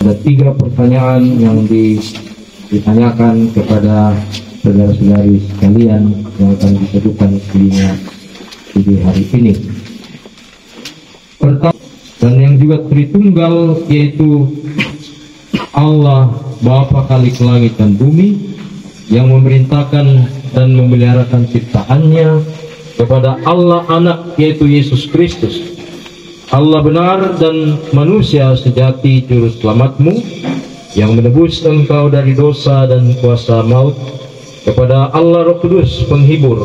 Ada 3 pertanyaan yang ditanyakan kepada saudara-saudari sekalian yang akan disebutkan di hari ini. Pertama, dan yang juga Tritunggal, yaitu Allah Bapa Khalik langit dan bumi, yang memerintahkan dan memeliharakan ciptaannya, kepada Allah Anak, yaitu Yesus Kristus, Allah benar dan manusia sejati juru selamatmu, yang menebus engkau dari dosa dan kuasa maut, kepada Allah Roh Kudus penghibur,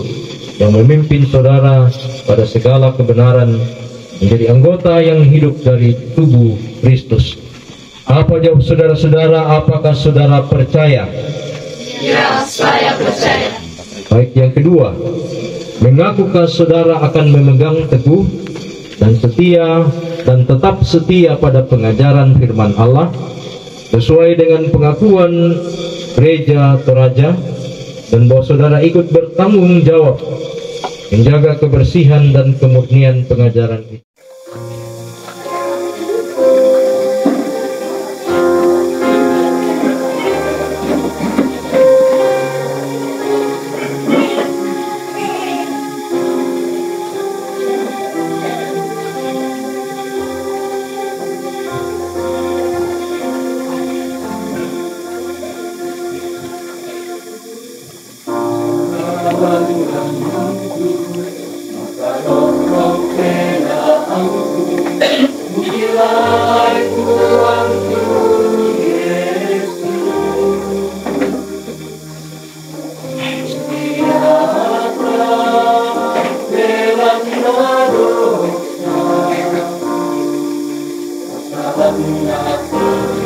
yang memimpin saudara pada segala kebenaran, menjadi anggota yang hidup dari tubuh Kristus. Apa jawab saudara-saudara? Apakah saudara percaya? Ya, saya percaya. Baik, yang kedua, mengakukah saudara akan memegang teguh dan setia dan tetap setia pada pengajaran firman Allah sesuai dengan pengakuan gereja Toraja, dan bahwa saudara ikut bertanggung jawab menjaga kebersihan dan kemurnian pengajaran itu? Aku